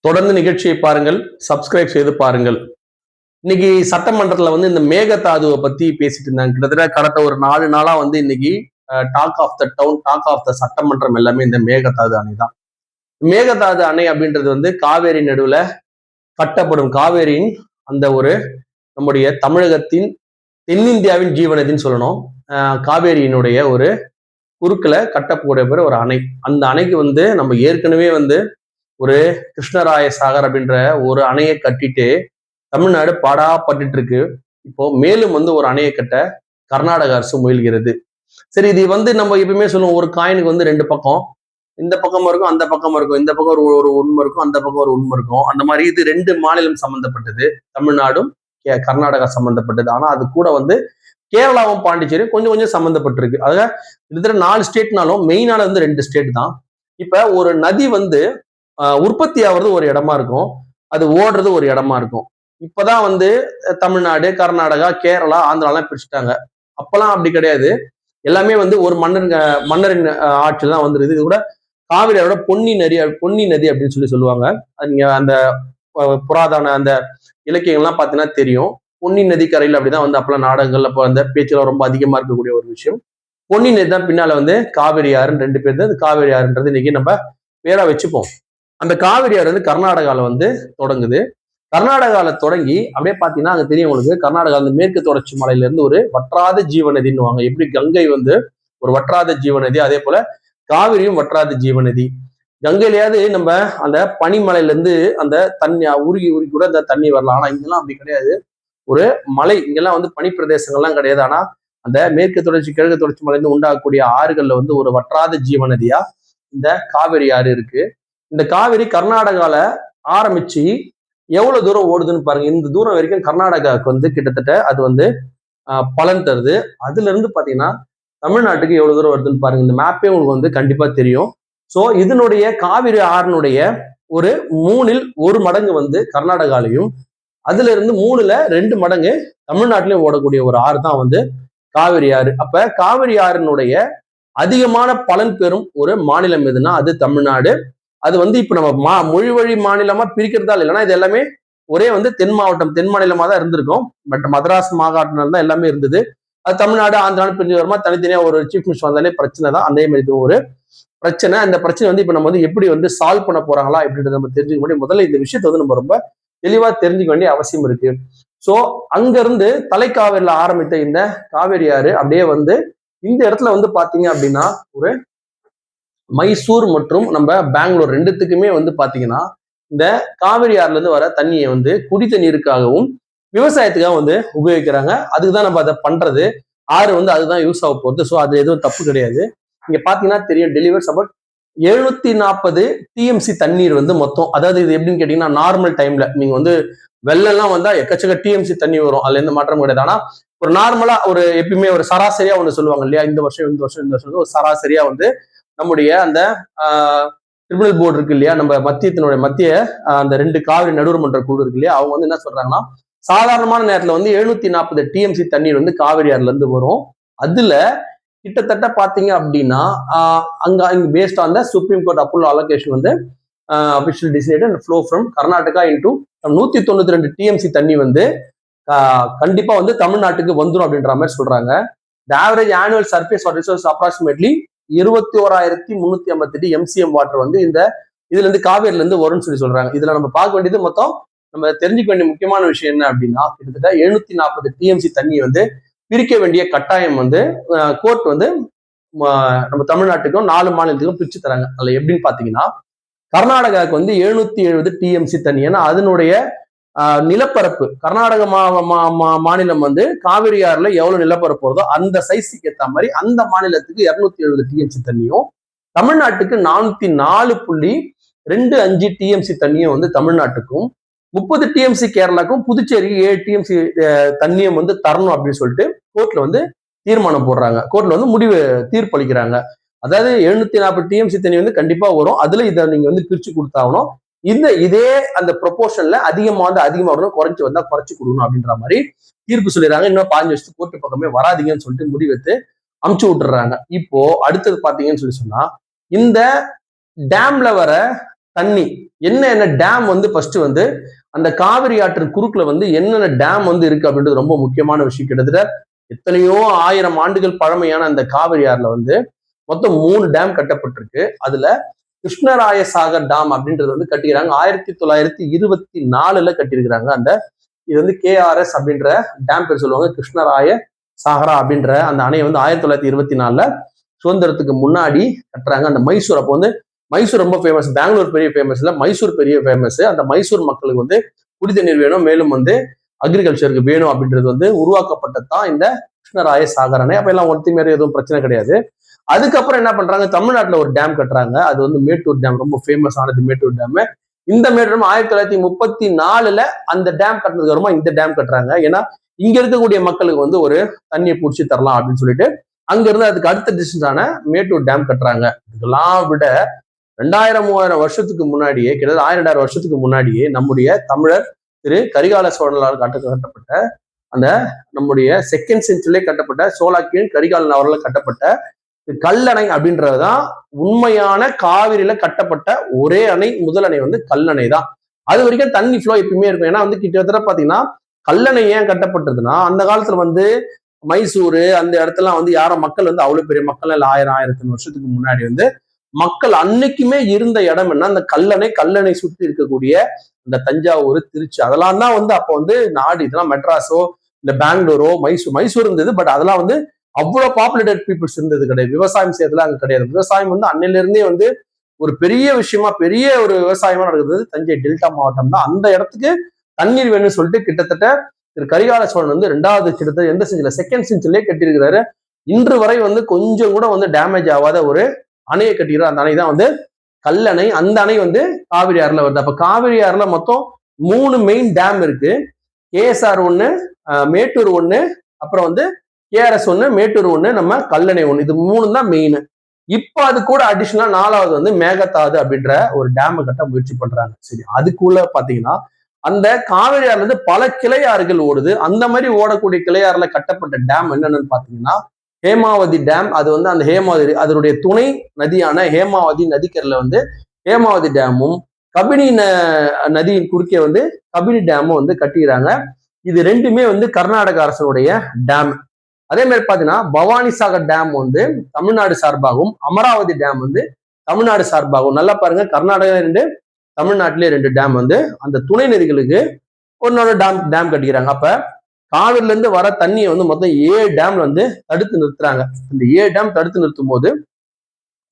தொடர்ந்து நிகழ்ச்சியை பாருங்கள், சப்ஸ்கிரைப் செய்து பாருங்கள். இன்னைக்கு சட்டமன்றத்துல இந்த மேகதாதுவை பத்தி பேசிட்டு இருந்தாங்க. கிட்டத்தட்ட கடந்த ஒரு 4 நாளா இன்னைக்கு talk of the town, talk of the சட்டமன்றம் எல்லாமே இந்த மேகதாது அணை தான். மேகதாது அணை அப்படின்றது காவேரி நடுவுல கட்டப்படும் காவேரியின் அந்த ஒரு நம்முடைய தமிழகத்தின் தென்னிந்தியாவின் ஜீவநதின்னு சொல்லணும். காவேரியினுடைய ஒரு குறுக்குல கட்டக்கூடிய ஒரு அணை. அந்த அணைக்கு நம்ம ஏற்கனவே ஒரு கிருஷ்ணராய சாகர் அப்படின்ற ஒரு அணையை கட்டிட்டு தமிழ்நாடு பாடாப்பட்டு இருக்கு. இப்போ மேலும் ஒரு அணையை கட்ட கர்நாடக அரசு முயல்கிறது. சரி, இது நம்ம எப்பயுமே சொல்லுவோம், ஒரு காயினுக்கு 2 பக்கம், இந்த பக்கம் இருக்கும், அந்த பக்கம் இருக்கும், இந்த பக்கம் ஒரு உண்மை இருக்கும், அந்த பக்கம் ஒரு உண்மை இருக்கும். அந்த மாதிரி இது 2 மாநிலம் சம்பந்தப்பட்டது, தமிழ்நாடும் கர்நாடகா சம்பந்தப்பட்டது. ஆனா அது கூட கேரளாவும் பாண்டிச்சேரியும் கொஞ்சம் கொஞ்சம் சம்பந்தப்பட்டிருக்கு. அதாவது கிட்டத்தட்ட 4 ஸ்டேட்னாலும் மெயினான 2 ஸ்டேட் தான். இப்ப ஒரு நதி உற்பத்தி ஆகுறது ஒரு இடமா இருக்கும், அது ஓடுறது ஒரு இடமா இருக்கும். இப்பதான் தமிழ்நாடு, கர்நாடகா, கேரளா, ஆந்திராலாம் பிரிச்சுட்டாங்க. அப்பெல்லாம் அப்படி கிடையாது. எல்லாமே ஒரு மன்னரின் ஆட்சியில் தான் வந்துருது. இது கூட காவிரியோட பொன்னி நதி அப்படின்னு சொல்லுவாங்க. நீங்க அந்த புராதன அந்த இலக்கியங்கள்லாம் பார்த்தீங்கன்னா தெரியும். பொன்னி நதி கரையில் அப்படிதான் அப்பெல்லாம் நாடகங்கள் அப்போ அந்த பேச்சுலாம் ரொம்ப அதிகமா இருக்கக்கூடிய ஒரு விஷயம். பொன்னி நதி தான் பின்னால காவிரி ஆறுன்னு 2 பேர் தான். காவிரி ஆறுன்றது இன்னைக்கு நம்ம பேரா வச்சுப்போம். அந்த காவிரி ஆறு கர்நாடகால தொடங்குது. கர்நாடகால தொடங்கி அப்படியே பாத்தீங்கன்னா அங்க தெரியும் உங்களுக்கு, கர்நாடகா மேற்கு தொடர்ச்சி மலையில இருந்து ஒரு வற்றாத ஜீவநதின்னு. எப்படி கங்கை ஒரு வற்றாத ஜீவநதி, அதே போல காவிரியும் வற்றாத ஜீவநதி. கங்கையிலேயாவது நம்ம அந்த பனிமலையில இருந்து அந்த தண்ணி உருகி உருகி கூட அந்த தண்ணி வரலாம். ஆனா இங்கெல்லாம் அப்படி கிடையாது. ஒரு மலை, இங்கெல்லாம் பனி பிரதேசங்கள்லாம் கிடையாது. ஆனா அந்த மேற்கு தொடர்ச்சி கிழக்கு தொடர்ச்சி மலையிலிருந்து உண்டாகக்கூடிய ஆறுகள்ல ஒரு வற்றாத ஜீவநதியா இந்த காவிரி ஆறு இருக்கு. இந்த காவிரி கர்நாடகால ஆரம்பிச்சு எவ்வளவு தூரம் ஓடுதுன்னு பாருங்க. இந்த தூரம் வரைக்கும் கர்நாடகாவுக்கு கிட்டத்தட்ட அது பலன் தருது. அதுல இருந்து பாத்தீங்கன்னா தமிழ்நாட்டுக்கு எவ்வளவு தூரம் வருதுன்னு பாருங்க. இந்த மேப்பே உங்களுக்கு கண்டிப்பா தெரியும். சோ இதனுடைய காவிரி ஆறுனுடைய ஒரு 3ல் 1 மடங்கு கர்நாடகாலையும், அதுல இருந்து 3ல 2 மடங்கு தமிழ்நாட்டிலையும் ஓடக்கூடிய ஒரு ஆறு தான் காவிரி ஆறு. அப்ப காவிரி ஆறினுடைய அதிகமான பலன் பெறும் ஒரு மாநிலம் எதுனா அது தமிழ்நாடு. அது இப்ப நம்ம மொழி வழி மாநிலமா பிரிக்கிறதா இல்லைன்னா இது எல்லாமே ஒரே தென் மாவட்டம், தென் மாநிலமா தான் இருந்திருக்கும். பட் மதராஸ் மாகாணம் தான் எல்லாமே இருந்தது. அது தமிழ்நாடு, ஆந்திரான்னு பிரிஞ்சு வருமா தனித்தனியா ஒரு சீஃப் மினிஸ்டர் வந்தாலே பிரச்சனை தான். அதே மாதிரி ஒரு பிரச்சனை. அந்த பிரச்சனை இப்ப நம்ம எப்படி சால்வ் பண்ண போறாங்களா அப்படின்றத நம்ம தெரிஞ்சுக்க முடியும். முதல்ல இந்த விஷயத்த நம்ம ரொம்ப தெளிவா தெரிஞ்சுக்க வேண்டிய அவசியம் இருக்கு. சோ அங்க இருந்து தலைக்காவிரில ஆரம்பித்த இந்த காவிரி ஆறு அப்படியே இந்த இடத்துல பாத்தீங்க அப்படின்னா ஒரு மைசூர் மற்றும் நம்ம பெங்களூர் 2த்துக்குமே பாத்தீங்கன்னா இந்த காவிரி ஆறுல இருந்து வர தண்ணியை குடித்த நீருக்காகவும் விவசாயத்துக்காக உபயோகிக்கிறாங்க. அதுக்குதான் நம்ம அதை பண்றது. ஆறு அதுதான் யூஸ் ஆக போகுது. ஸோ அது எதுவும் தப்பு கிடையாது. இங்க பாத்தீங்கன்னா தெரியும், டெலிவர்ஸ் அபவுட் 740 டிஎம்சி தண்ணீர் மொத்தம். அதாவது இது எப்படின்னு கேட்டீங்கன்னா, நார்மல் டைம்ல நீங்க வெள்ளம்லாம் வந்தா எக்கச்சக்க டிஎம்சி தண்ணி வரும், அதுல எந்த மாற்றம் கிடையாது. ஆனா ஒரு நார்மலா ஒரு எப்பயுமே ஒரு சராசரியா சொல்லுவாங்க இல்லையா, இந்த வருஷம் ஒரு சராசரியா நம்முடைய அந்த ட்ரிபியூனல் போர்டு இருக்கு இல்லையா, நம்ம மத்திய அந்த 2 காவிரி நடுவர்மன்ற குழு இருக்கு இல்லையா, அவங்க என்ன சொல்றாங்கன்னா, சாதாரணமான நேரத்துல 740 டிஎம்சி தண்ணீர் காவிரி ஆறுல இருந்து வரும். அதுல கிட்டத்தட்ட பாத்தீங்க அப்படின்னா அங்க based on the supreme court approval allocation official decided and flow from Karnataka into 192 TMC தண்ணி கண்டிப்பா தமிழ்நாட்டுக்கு வந்துடும் அப்படின்ற மாதிரி சொல்றாங்க. The average annual surface water resource approximately 21,358 MCM water இந்த இதுல இருந்து காவேரில இருந்து வரும்னு சொல்றாங்க. இதுல நம்ம பார்க்க வேண்டியது மொத்தம் நம்ம தெரிஞ்சுக்க வேண்டிய முக்கியமான விஷயம் என்ன அப்படின்னா, கிட்டத்தட்ட 740 டிஎம்சி தண்ணி பிரிக்க வேண்டிய கட்டாயம் கோர்ட் நம்ம தமிழ்நாட்டுக்கும் 4 மாநிலத்துக்கும் பிரிச்சு தராங்க. அதுல எப்படின்னு பாத்தீங்கன்னா, கர்நாடகாவுக்கு 770 டிஎம்சி தண்ணி. ஏன்னா அதனுடைய நிலப்பரப்பு, கர்நாடக மாநிலம் காவிரி ஆறுல எவ்வளவு நிலப்பரப்பு வருதோ அந்த சைஸுக்கு ஏற்ற மாதிரி அந்த மாநிலத்துக்கு 270 டிஎம்சி தண்ணியும், தமிழ்நாட்டுக்கு 404.25 டிஎம்சி தண்ணியும் தமிழ்நாட்டுக்கும், 30 டிஎம்சி கேரளாக்கும், புதுச்சேரிக்கு 7 டிஎம்சி தண்ணியும் தரணும் அப்படின்னு சொல்லிட்டு கோர்ட்ல தீர்மானம் போடுறாங்க. கோர்ட்ல முடிவு தீர்ப்பளிக்கிறாங்க. அதாவது 740 டிஎம்சி தண்ணி கண்டிப்பா வரும். அதுல இதை நீங்க பிரிச்சு கொடுத்தாகணும். இதே அந்த ப்ரொபோர்ஷன்ல அதிகமா வரணும், குறைஞ்சு வந்தா குறைச்சு கொடுக்கணும் அப்படின்ற மாதிரி தீர்ப்பு சொல்லிடுறாங்க. இன்னும் 15 வருஷத்துக்கு கோர்ட்டு பக்கமே வராதிங்கன்னு சொல்லிட்டு முடிவெடுத்து அமுச்சு விட்டுறாங்க. இப்போ அடுத்தது பாத்தீங்கன்னு சொன்னா, இந்த டேம்ல வர தண்ணி என்ன டேம் வந்து ஃபர்ஸ்ட் வந்து அந்த காவிரி ஆற்று குறுக்குல வந்து என்னென்ன டேம் வந்து இருக்கு அப்படின்றது ரொம்ப முக்கியமான விஷயம். கிட்டத்தட்ட எத்தனையோ 1000 ஆண்டுகள் பழமையான அந்த காவிரி ஆறுல வந்து மொத்தம் 3 டேம் கட்டப்பட்டிருக்கு. அதுல கிருஷ்ணராய சாகர் டேம் அப்படின்றது வந்து கட்டிக்கிறாங்க 1924 கட்டியிருக்கிறாங்க. அந்த இது வந்து KRS அப்படின்ற டேம் பேர் சொல்லுவாங்க. கிருஷ்ணராய சாகரா அப்படின்ற அந்த அணையை வந்து 1924 சுதந்திரத்துக்கு முன்னாடி கட்டுறாங்க. அந்த மைசூர் அப்போ வந்து மைசூர் ரொம்ப ஃபேமஸ், பெங்களூர் பெரிய ஃபேமஸ் இல்ல, மைசூர் பெரிய ஃபேமஸ். அந்த மைசூர் மக்களுக்கு வந்து குடித நீர் வேணும், மேலும் வந்து அக்ரிகல்ச்சருக்கு வேணும் அப்படின்றது வந்து உருவாக்கப்பட்டதான் இந்த கிருஷ்ணராய சாகர் அணை. அப்ப எல்லாம் ஒருத்தி மாரி எதுவும் பிரச்சனை கிடையாது. அதுக்கப்புறம் என்ன பண்றாங்க, தமிழ்நாட்டுல ஒரு டேம் கட்டுறாங்க. அது வந்து மேட்டூர் டேம், ரொம்ப ஃபேமஸ் ஆனது மேட்டூர் டேம். இந்த மேட்டூர் 1934 அந்த டேம் கட்டினதுக்கு அப்புறமா இந்த டேம் கட்டுறாங்க. ஏன்னா இங்க இருக்கக்கூடிய மக்களுக்கு வந்து ஒரு தண்ணியை பிடிச்சி தரலாம் அப்படின்னு சொல்லிட்டு அங்க இருந்து அதுக்கு அடுத்த டிஸ்டன்ஸான மேட்டூர் டேம் கட்டுறாங்க. இதெல்லாம் விட 2000-3000 வருஷத்துக்கு முன்னாடியே, கிட்டத்தட்ட 1000-2000 வருஷத்துக்கு முன்னாடியே நம்முடைய தமிழர் திரு கரிகால சோழனால் கட்டப்பட்ட அந்த நம்முடைய செகண்ட் செஞ்சுரியிலே கட்டப்பட்ட சோழாக்கியன் கரிகாலன் அவர்களால் கட்டப்பட்ட கல்லணை அப்படின்றதுதான் உண்மையான காவிரியில கட்டப்பட்ட ஒரே அணை. முதல் அணை வந்து கல்லணை தான். அது வரைக்கும் தண்ணி ஃப்ளோ எப்பயுமே இருக்கும். ஏன்னா வந்து கிட்டத்தட்ட பாத்தீங்கன்னா கல்லணை ஏன் கட்டப்பட்டதுன்னா, அந்த காலத்துல வந்து மைசூரு அந்த இடத்துல வந்து யாரும் மக்கள் வந்து அவ்வளவு பெரிய மக்கள் இல்ல, 1000-1500 வருஷத்துக்கு முன்னாடி வந்து மக்கள் அன்னைக்குமே இருந்த இடம் என்ன, அந்த கல்லணை சுற்றி இருக்கக்கூடிய இந்த தஞ்சாவூர், திருச்சி, அதெல்லாம் தான் வந்து அப்போ வந்து நாடு. இதெல்லாம் மெட்ராஸோ இல்ல பெங்களூரோ மைசூர் இருந்தது. பட் அதெல்லாம் வந்து அவ்வளவு பாப்புலேட்டட் பீப்புள்ஸ் இருந்தது கிடையாது. விவசாயம் செய்யறதுல அங்க கிடையாது. விவசாயம் வந்து அன்னையில இருந்தே வந்து ஒரு பெரிய விஷயமா, பெரிய ஒரு விவசாயமா நடக்குது தஞ்சை டெல்டா மாவட்டம் தான். அந்த இடத்துக்கு தண்ணீர் வேணும்னு சொல்லிட்டு கிட்டத்தட்ட திரு கரிகால சோழன் வந்து 2வது கிட்டத்தட்ட எந்த செஞ்சுல செகண்ட் செஞ்சுரியிலே கட்டியிருக்கிறாரு. இன்று வரை வந்து கொஞ்சம் கூட வந்து டேமேஜ் ஆகாத ஒரு அணையை கட்டிக்கிறார். அந்த அணை தான் வந்து கல்லணை. அந்த அணை வந்து காவிரி ஆறுல வருது. அப்ப காவிரி ஆறுல மொத்தம் 3 மெயின் டேம் இருக்கு. KSR 1, மேட்டூர் 1, அப்புறம் வந்து KRS 1, மேட்டூர் 1, நம்ம கல்லணை 1. இது 3 தான் மெயின். இப்ப அது கூட அடிஷனலா 4வது வந்து மேகதாது அப்படின்ற ஒரு டேம் கட்ட முயற்சி பண்றாங்க. சரி, அதுக்குள்ள பாத்தீங்கன்னா அந்த காவிரி ஆறுல இருந்து பல கிளையாறுகள் ஓடுது. அந்த மாதிரி ஓடக்கூடிய கிளையாறுல கட்டப்பட்ட டேம் என்னன்னு பாத்தீங்கன்னா ஹேமாவதி டேம். அது வந்து அந்த ஹேமாவதி அதனுடைய துணை நதியான ஹேமாவதி நதிக்கரையில வந்து ஹேமாவதி டேமும், கபினி நதியின் குறுக்கே வந்து கபினி டேமும் வந்து கட்டிக்கிறாங்க. இது ரெண்டுமே வந்து கர்நாடக அரசுடைய டேம். அதே மாதிரி பாத்தீங்கன்னா பவானி சாகர் டேம் வந்து தமிழ்நாடு சார்பாகவும், அமராவதி டேம் வந்து தமிழ்நாடு சார்பாகவும். நல்லா பாருங்க, கர்நாடகா 2, தமிழ்நாட்டிலே 2 டேம் வந்து அந்த துணை நதிகளுக்கு ஒன்னொரு டேம் கட்டிக்கிறாங்க. அப்ப காவிரில இருந்து வர தண்ணியை வந்து மொத்தம் 7 டேம்ல வந்து தடுத்து நிறுத்துறாங்க. இந்த 7 டேம் தடுத்து நிறுத்தும் போது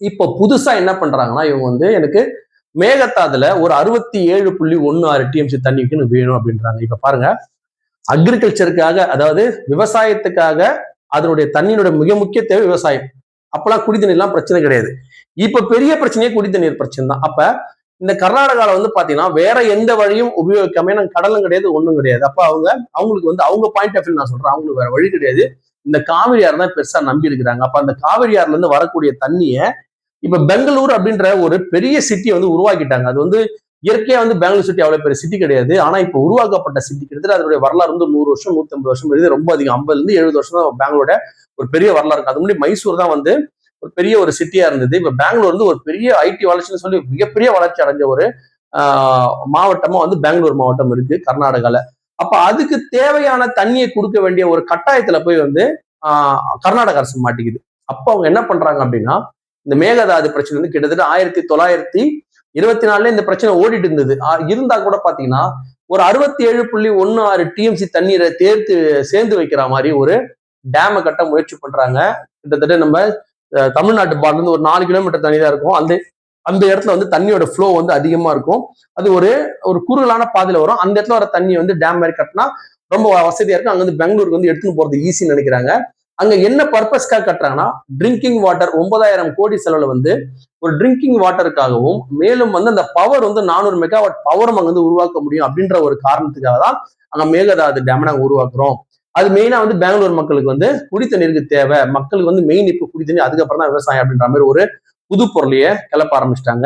இப்போ புதுசா என்ன பண்றாங்கன்னா, இவங்க வந்து எனக்கு மேகதாதுல ஒரு 67.16 TMC தண்ணிக்கு வேணும் அப்படின்றாங்க. இப்ப பாருங்க, அக்ரிகல்ச்சருக்காக, அதாவது விவசாயத்துக்காக அதனுடைய தண்ணியினுடைய மிக முக்கிய தேவை விவசாயம். அப்பெல்லாம் குடி தண்ணீர்லாம் பிரச்சனை கிடையாது. இப்ப பெரிய பிரச்சனையே குடி தண்ணீர் பிரச்சனை தான். அப்ப இந்த கர்நாடகால வந்து பாத்தீங்கன்னா வேற எந்த வழியும் உபயோகிக்காம, கடலும் கிடையாது, ஒண்ணும் கிடையாது. அப்ப அவங்களுக்கு வந்து அவங்க பாயிண்ட் ஆஃப் வியூ நான் சொல்றேன், அவங்களுக்கு வேற வழி கிடையாது. இந்த காவிரி ஆறு தான் பெருசா நம்பி இருக்கிறாங்க. அப்ப அந்த காவிரி ஆறுல இருந்து வரக்கூடிய தண்ணிய இப்ப பெங்களூர் அப்படின்ற ஒரு பெரிய சிட்டியை வந்து உருவாக்கிட்டாங்க. அது வந்து இயற்கையா வந்து பெங்களூர் சிட்டி அவ்வளவு பெரிய சிட்டி கிடையாது. ஆனா இப்ப உருவாக்கப்பட்ட சிட்டி கிட்டத்தட்ட அதனுடைய வரலாறு வந்து 100 வருஷம் 150 வருஷம் இருக்குது. ரொம்ப அதிகம். 50-70 வருஷம் தான் பெங்களூரோட ஒரு பெரிய வரலாறு இருக்கு. அது முன்னாடி மைசூர் தான் வந்து ஒரு பெரிய ஒரு சிட்டியா இருந்தது. இப்ப பெங்களூர் வந்து ஒரு பெரிய ஐடி வளர்ச்சின்னு சொல்லி மிகப்பெரிய வளர்ச்சி அடைஞ்ச ஒரு மாவட்டமா வந்து பெங்களூர் மாவட்டம் இருக்கு கர்நாடகால. அப்ப அதுக்கு தேவையான தண்ணியை கொடுக்க வேண்டிய ஒரு கட்டாயத்துல போய் வந்து கர்நாடக அரசு மாட்டிக்குது. அப்ப அவங்க என்ன பண்றாங்க அப்படின்னா, இந்த மேகதாது பிரச்சனை வந்து கிட்டத்தட்ட 1924 இந்த பிரச்சனை ஓடிட்டு இருந்தது. இருந்தா கூட பாத்தீங்கன்னா ஒரு 67.16 TMC தண்ணீரை சேர்ந்து வைக்கிற மாதிரி ஒரு டேமை கட்ட முயற்சி பண்றாங்க. கிட்டத்தட்ட நம்ம தமிழ்நாட்டு பார்டர்ல இருந்து ஒரு 4 கிலோமீட்டர் தண்ணி தான் இருக்கும். அந்த இடத்துல வந்து தண்ணியோட ஃப்ளோ வந்து அதிகமா இருக்கும். அது ஒரு குறுகலான பாதையில வரும். அந்த இடத்துல வர தண்ணி வந்து டேம் மாதிரி கட்டினா ரொம்ப வசதியா இருக்கும். அங்க வந்து பெங்களூருக்கு வந்து எடுத்துன்னு போறது ஈஸின்னு நினைக்கிறாங்க. அங்க என்ன பர்பஸ்க்காக கட்டுறாங்கன்னா, ட்ரிங்கிங் வாட்டர் 9000 கோடி செலவுல வந்து ஒரு ட்ரிங்கிங் வாட்டருக்காகவும், மேலும் வந்து அந்த பவர் வந்து 400 மெகாவாட் பவரும் அங்க வந்து உருவாக்க முடியும் அப்படின்ற ஒரு காரணத்துக்காக தான் அங்க மேகதாது டேம் நாங்க உருவாக்குறோம். அது மெயினா வந்து பெங்களூர் மக்களுக்கு வந்து குடி தண்ணீருக்கு தேவை. மக்களுக்கு வந்து மெயின் இப்போ குடி தண்ணி, அதுக்கப்புறம் தான் விவசாயம் அப்படின்ற மாதிரி ஒரு புது பொருளையே கிளப்ப ஆரம்பிச்சிட்டாங்க.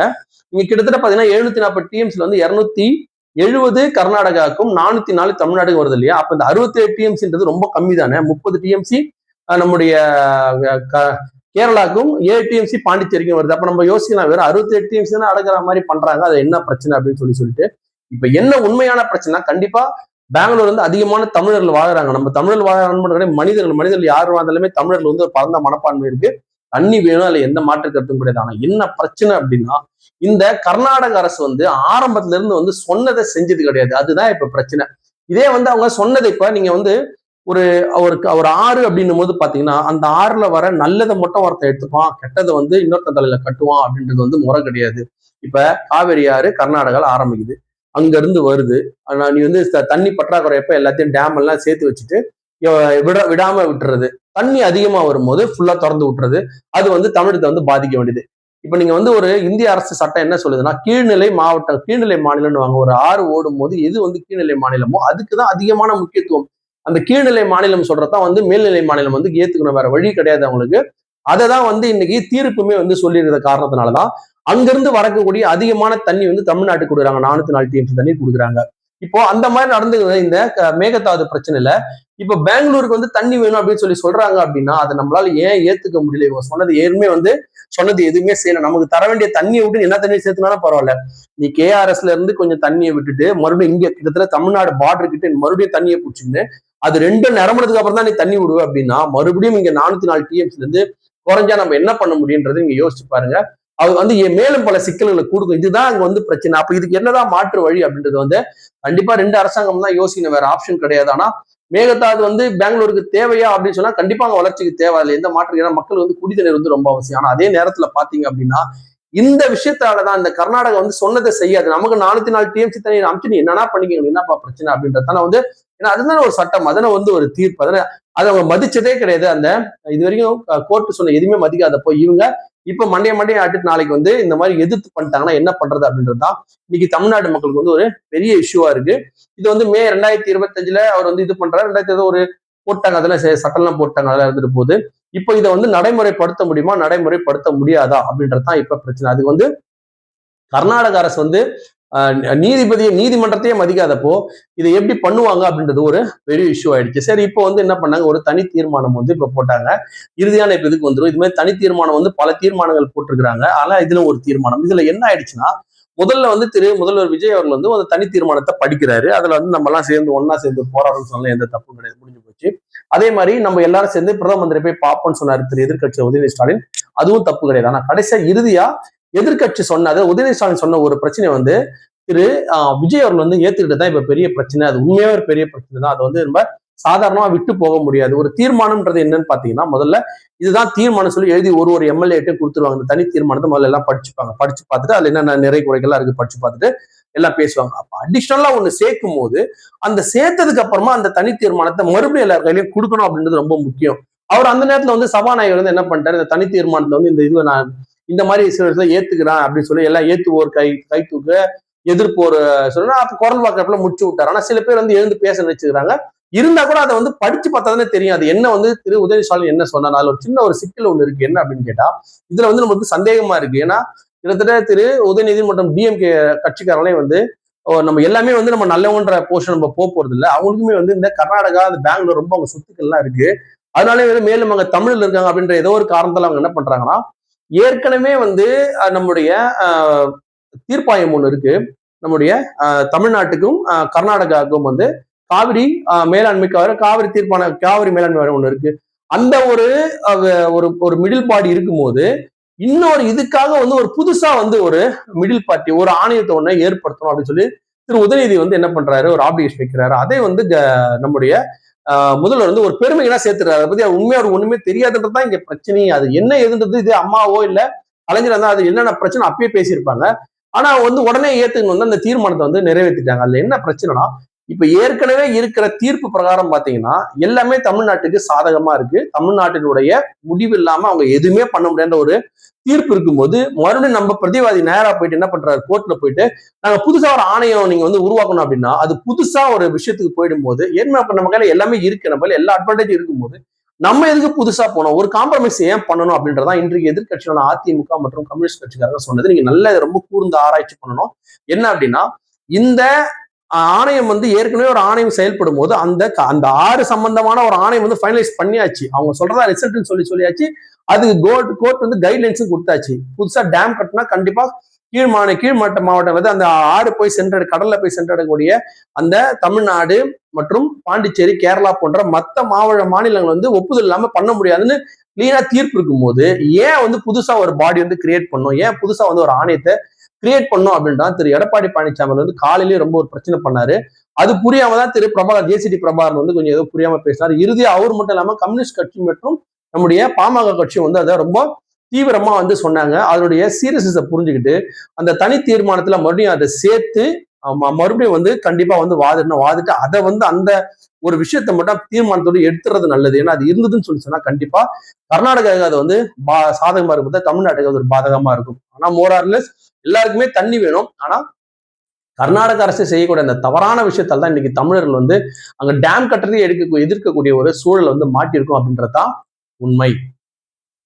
இங்க கிட்டத்தட்ட பாத்தீங்கன்னா 740 TMCல வந்து 270 கர்நாடகாவுக்கும் 404 தமிழ்நாடுக்கும் வருது இல்லையா? அப்ப இந்த 67 TMCன்றது ரொம்ப கம்மி தானே. 30 TMC நம்முடைய கேரளாக்கும் 7 டிஎம்சி பாண்டிச்சேரிக்கும் வருது. அப்ப நம்ம யோசிக்கலாம், வெறும் 68 டிஎம்சி தானே அடங்குற மாதிரி பண்றாங்க, அது என்ன பிரச்சனை அப்படின்னு சொல்லிட்டு இப்ப என்ன உண்மையான பிரச்சனை, கண்டிப்பா பெங்களூர் வந்து அதிகமான தமிழர்கள் வாழ்றாங்க. நம்ம தமிழர்கள் வாழ்றாங்க, மனிதர்கள் யார் வாழ்ந்தாலுமே தமிழர்கள் வந்து ஒரு பரந்த மனப்பான்மை இருக்கு. தண்ணி வேணும், அதுல எந்த மாற்று கருத்தும் கிடையாது. ஆனா என்ன பிரச்சனை அப்படின்னா, இந்த கர்நாடக அரசு வந்து ஆரம்பத்துல இருந்து வந்து சொன்னதை செஞ்சது கிடையாது. அதுதான் இப்ப பிரச்சனை. இதே வந்து அவங்க சொன்னதை இப்ப நீங்க வந்து ஒரு ஒரு ஆறு அப்படின்னும் போது பாத்தீங்கன்னா, அந்த ஆறுல வர நல்லதை மட்டும் ஒருத்தன் எடுத்துப்பான், கெட்டதை வந்து இன்னொருத்த தலையில கட்டுவான் அப்படின்றது வந்து முறை கிடையாது. இப்ப காவேரி ஆறு கர்நாடகால ஆரம்பிக்குது, அங்க இருந்து வருது. ஆனா நீ வந்து தண்ணி பற்றாக்குறையப்ப எல்லாத்தையும் டேம் எல்லாம் சேர்த்து வச்சுட்டு விடாம விட்டுறது, தண்ணி அதிகமா வரும்போது ஃபுல்லா திறந்து விட்டுறது, அது வந்து தமிழகத்தை வந்து பாதிக்க வேண்டியது. இப்ப நீங்க வந்து ஒரு இந்திய அரசு சட்டம் என்ன சொல்லுதுன்னா, கீழ்நிலை மாவட்டம், கீழ்நிலை மாநிலம்னு வாங்க. ஒரு ஆறு ஓடும் போது எது வந்து கீழ்நிலை மாநிலமோ அதுக்குதான் அதிகமான முக்கியத்துவம். அந்த கீழ்நிலை மாநிலம் சொல்றதான் வந்து மேல்நிலை மாநிலம் வந்து ஏத்துக்கணும், வேற வழி கிடையாது அவங்களுக்கு. அதை தான் வந்து இன்னைக்கு தீர்ப்புமே வந்து சொல்லியிருந்த காரணத்தினாலதான் அங்கிருந்து வரக்கூடிய அதிகமான தண்ணி வந்து தமிழ்நாட்டுக்கு கொடுக்குறாங்க. 404 டிஎம்சி தண்ணி கொடுக்குறாங்க. இப்போ அந்த மாதிரி நடந்து இந்த மேகதாது பிரச்சனையில இப்ப பெங்களூருக்கு வந்து தண்ணி வேணும் அப்படின்னு சொல்றாங்க அப்படின்னா, அதை நம்மளால ஏன் ஏத்துக்க முடியல? இவங்க சொன்னது ஏற்கனவே வந்து சொன்னது எதுவுமே செய்யல. நமக்கு தர வேண்டிய தண்ணியை விட்டு என்ன தண்ணி சேர்த்துனாலும் பரவாயில்ல, நீ கேஆர்எஸ்ல இருந்து கொஞ்சம் தண்ணியை விட்டுட்டு மறுபடியும் இங்க கிட்டத்தட்ட தமிழ்நாடு பார்டர் கிட்ட மறுபடியும் தண்ணியை பிடிச்சிருந்து அது ரெண்டும் நிரம்புறதுக்கு அப்புறம் தான் நீ தண்ணி விடுவ அப்படின்னா, மறுபடியும் இங்க 404 டிஎம்சில இருந்து குறைஞ்சா நம்ம என்ன பண்ண முடியுன்றது நீங்க யோசிச்சு பாருங்க. அது வந்து மேலும் பல சிக்கல்களை கொடுக்கும். இதுதான் அங்க வந்து பிரச்சனை. அப்ப இதுக்கு என்னதான் மாற்று வழி அப்படின்றது வந்து கண்டிப்பா 2 அரசாங்கம் தான் யோசிக்கணும், வேற ஆப்ஷன் கிடையாது. ஆனா மேகதாது வந்து பெங்களூருக்கு தேவையா அப்படின்னு சொன்னா கண்டிப்பா அங்க வளர்ச்சிக்கு தேவை, அதுல எந்த மாற்றம். ஏன்னா மக்கள் வந்து குடிநீர் வந்து ரொம்ப அவசியம். ஆனா அதே நேரத்துல பாத்தீங்க அப்படின்னா, இந்த விஷயத்தாலதான் இந்த கர்நாடகா வந்து சொன்னதை செய்யாது. நமக்கு 404 டிஎம்சி தண்ணி அமைச்சு நீ என்னன்னா பண்ணிக்க, என்னப்பா பிரச்சனை அப்படின்றதால வந்து, ஏன்னா அதுதானே ஒரு சட்டம், அதனை வந்து ஒரு தீர்ப்பு, அதனை அதை அவங்க மதிச்சதே கிடையாது. அந்த இது வரைக்கும் கோர்ட்டு சொன்ன எதுவுமே மதிக்காதப்போ இவங்க இப்ப மண்டைய ஆட்டிட்டு நாளைக்கு வந்து இந்த மாதிரி எதிர்த்து பண்ணிட்டாங்கன்னா என்ன பண்றது அப்படின்றதுதான் இன்னைக்கு தமிழ்நாடு மக்களுக்கு வந்து ஒரு பெரிய இஷ்யூவா இருக்கு. இது வந்து மே 2025 அவர் வந்து இது பண்றாரு. 2020 ஒரு போட்டாங்க, அதெல்லாம் சட்டம் எல்லாம் போட்டாங்க, அதெல்லாம் இருந்துட்டு போகுது. இப்போ இதை வந்து நடைமுறைப்படுத்த முடியுமா, நடைமுறைப்படுத்த முடியாதா அப்படின்றதுதான் இப்ப பிரச்சனை. அது வந்து கர்நாடக அரசு வந்து நீதிமன்றத்தையே மதிக்காதப்போ இதை எப்படி பண்ணுவாங்க அப்படின்றது ஒரு பெரிய இஷ்யூ ஆயிடுச்சு. சரி, இப்போ வந்து என்ன பண்ணாங்க, ஒரு தனி தீர்மானம் வந்து இப்ப போட்டாங்க. இறுதியான இப்ப இதுக்கு வந்துடும். இது மாதிரி தனி தீர்மானம் வந்து பல தீர்மானங்கள் போட்டிருக்கிறாங்க. ஆனா இதுல ஒரு தீர்மானம், இதுல என்ன ஆயிடுச்சுன்னா, முதல்ல வந்து முதல்வர் விஜய் அவர்கள் வந்து ஒரு தனி தீர்மானத்தை படிக்கிறாரு. அதுல வந்து நம்ம எல்லாம் சேர்ந்து ஒன்னா சேர்ந்து போராடணும்னு சொன்னா எந்த தப்பும் கிடையாது, முடிஞ்சு போச்சு. அதே மாதிரி நம்ம எல்லாரும் சேர்ந்து பிரதம மந்திரி போய் பார்ப்போம்னு சொன்னாரு எதிர்கட்சி உதயநிதி ஸ்டாலின், அதுவும் தப்பு கிடையாது. ஆனா கடைசியா இறுதியா எதிர்கட்சி சொன்ன, அதாவது உதயநிதி ஸ்டாலின் சொன்ன ஒரு பிரச்சனை வந்து விஜய் அவர்கள் வந்து ஏத்துக்கிட்டு தான் இப்ப பெரிய பிரச்சனை. அது உண்மையாவே ஒரு பெரிய பிரச்சனை தான். அது வந்து ரொம்ப சாதாரணமா விட்டு போக முடியாது. ஒரு தீர்மானம்ன்றது என்னன்னு பாத்தீங்கன்னா, முதல்ல இதுதான் தீர்மானம் சொல்லி எழுதி ஒரு எம்எல்ஏட்டு கொடுத்துருவாங்க. இந்த தனி தீர்மானத்தை முதல்ல எல்லாம் படிச்சுப்பாங்க. படிச்சு பார்த்துட்டு அதுல என்னென்ன நிறை குறைகள்லாம் இருக்கு படிச்சு பார்த்துட்டு எல்லாம் பேசுவாங்க. அப்ப அடிஷனலா ஒண்ணு சேர்க்கும் போது அந்த சேர்த்ததுக்கு அப்புறமா அந்த தனி தீர்மானத்தை மறுபடியும் எல்லார் கையிலையும் கொடுக்கணும் அப்படின்றது ரொம்ப முக்கியம். அவர் அந்த நேரத்துல வந்து சபாநாயகர் வந்து என்ன பண்ணிட்டாரு, இந்த தனி தீர்மானத்துல வந்து இந்த இது நான் இந்த மாதிரி சில ஏத்துக்கிறேன் அப்படின்னு சொல்லி எல்லாம் ஏத்துவோர் கை தூக்க எதிர்ப்பு ஒரு சொல்லுன்னா அப்ப குரல் வாக்கப்புல முடிச்சு விட்டாரு. ஆனா சில பேர் வந்து எழுந்து பேச நினைச்சுக்கிறாங்க. இருந்தா கூட அதை வந்து படிச்சு பார்த்தாதானே தெரியும் அது என்ன வந்து உதயநிதி ஸ்டாலின் என்ன சொன்னார். ஒரு சின்ன ஒரு சிக்கல் ஒண்ணு இருக்கு. என்ன அப்படின்னு கேட்டா, இதுல வந்து நமக்கு சந்தேகமா இருக்கு. ஏன்னா கிட்டத்தட்ட உதயநிதி மற்றும் டிஎம்கே கட்சிக்காரங்களே வந்து நம்ம எல்லாமே வந்து நம்ம நல்லவன்ற போர்ஷன் நம்ம போறது இல்லை. அவங்களுக்குமே வந்து இந்த கர்நாடகா, அந்த பெங்களூர் ரொம்ப அவங்க சொத்துக்கள்லாம் இருக்கு. அதனாலே வந்து மேலும் அங்க தமிழ்ல இருக்காங்க அப்படின்ற ஏதோ ஒரு காரணத்தால அவங்க என்ன பண்றாங்கன்னா, ஏற்கனவே வந்து நம்முடைய தீர்ப்பாயம் ஒண்ணு இருக்கு. நம்முடைய தமிழ்நாட்டுக்கும் கர்நாடகாவுக்கும் வந்து காவிரி மேலாண்மைக்காக காவிரி தீர்ப்பான காவிரி மேலாண்மை ஒண்ணு இருக்கு. அந்த ஒரு மிடில் பாடி இருக்கும்போது இன்னொரு இதுக்காக வந்து ஒரு புதுசா வந்து ஒரு மிடில் பார்ட்டி ஒரு ஆணையத்தை ஒண்ணு ஏற்படுத்தணும் அப்படின்னு சொல்லி உதயநிதி வந்து என்ன பண்றாரு, ஒரு ஆப்ளிகேஷன் வைக்கிறாரு. அதை வந்து நம்முடைய முதல்வர் வந்து ஒரு பெருமைகளா சேர்த்துறாரு. அதை பத்தி உண்மையா ஒரு ஒண்ணுமே தெரியாதுன்றதுதான் இங்க பிரச்சனையே. அது என்ன எதுன்றது இது அம்மாவோ இல்ல கலைஞர் தான் அது என்னென்ன பிரச்சனை அப்பயே பேசியிருப்பாங்க. ஆனா வந்து உடனே ஏத்துக்கணும் வந்து அந்த தீர்மானத்தை வந்து நிறைவேற்றிட்டாங்க. அதுல என்ன பிரச்சனைனா, இப்ப ஏற்கனவே இருக்கிற தீர்ப்பு பிரகாரம் பாத்தீங்கன்னா எல்லாமே தமிழ்நாட்டுக்கு சாதகமா இருக்கு. தமிழ்நாட்டினுடைய முடிவு இல்லாம அவங்க எதுவுமே பண்ண முடியாத ஒரு தீர்ப்பு இருக்கும்போது மறுபடியும் நம்ம பிரதிவாதி நேரா போயிட்டு என்ன பண்றாரு, கோர்ட்ல போயிட்டு நாங்க புதுசா ஒரு ஆணையம் நீங்க வந்து உருவாக்கணும் அப்படின்னா அது புதுசா ஒரு விஷயத்துக்கு போயிடும் போது ஏன்னா நம்ம கையில எல்லாமே இருக்கு, நம்ம எல்லா அட்வான்டேஜ் இருக்கும்போது நம்ம எதுக்கு புதுசா போனோம், ஒரு காம்ப்ரமைஸ் ஏன் பண்ணணும் அப்படின்றதான் இன்றைக்கு எதிர்கட்சியான அதிமுக மற்றும் கம்யூனிஸ்ட் கட்சிக்காரங்க சொன்னது. நீங்க நல்ல ரொம்ப கூர்ந்து ஆராய்ச்சி பண்ணணும். என்ன அப்படின்னா, இந்த ஆணையம் வந்து ஏற்கனவே ஒரு ஆணையம் செயல்படும் போது அந்த ஆறு சம்பந்தமான ஒரு ஆணையம் வந்து ஃபைனலைஸ் பண்ணியாச்சு. அவங்க சொல்றதா ரிசல்ட்னு சொல்லியாச்சு. அது கோர்ட் வந்து கைட்லைன்ஸும் கொடுத்தாச்சு. புதுசா டேம் கட்டினா கண்டிப்பா கீழ்மட்ட மாவட்டம் வந்து அந்த ஆறு போய் கடல்ல போய் சென்றடக்கூடிய அந்த தமிழ்நாடு மற்றும் பாண்டிச்சேரி, கேரளா போன்ற மத்த மாநிலங்கள் வந்து ஒப்புதல் இல்லாம பண்ண முடியாதுன்னு கிளீனா தீர்ப்பு இருக்கும் போது ஏன் வந்து புதுசா ஒரு பாடி வந்து கிரியேட் பண்ணும், ஏன் புதுசா வந்து ஒரு ஆணையத்தை கிரியேட் பண்ணும் அப்படின்றான் திரு எடப்பாடி பழனிசாமி வந்து காலையிலேயே ரொம்ப ஒரு பிரச்சனை பண்ணாரு. அது புரியாம தான் திரு பிரபாகர் ஜேசிடி பிரபாகர் வந்து கொஞ்சம் ஏதோ புரியாம பேசினார். இறுதியா அவர் மட்டும் இல்லாம கம்யூனிஸ்ட் கட்சி மற்றும் நம்முடைய பாமக கட்சி வந்து அதை ரொம்ப தீவிரமா வந்து சொன்னாங்க. அதனுடைய சீரியஸை புரிஞ்சுக்கிட்டு அந்த தனி தீர்மானத்துல மறுபடியும் அதை சேர்த்து மறுபடியும் வந்து கண்டிப்பா வந்து வாதிட்டு அதை வந்து அந்த ஒரு விஷயத்தை மட்டும் தீர்மானத்தோடு எடுத்துறது நல்லது. ஏன்னா அது இருந்ததுன்னு சொல்லி சொன்னா கண்டிப்பா கர்நாடகாவுக்கு அது வந்து சாதகமா இருக்கும், தமிழ்நாட்டுக்கு அது ஒரு பாதகமா இருக்கும். ஆனா மோரார்லெஸ் எல்லாருக்குமே தண்ணி வேணும். ஆனா கர்நாடக அரசு செய்யக்கூடிய அந்த தவறான விஷயத்தால் தான் இன்னைக்கு தமிழர்கள் வந்து அங்க டேம் கட்டுறதை எதிர்க்கக்கூடிய ஒரு சூழல் வந்து மாட்டிருக்கும் அப்படின்றதுதான் உண்மை.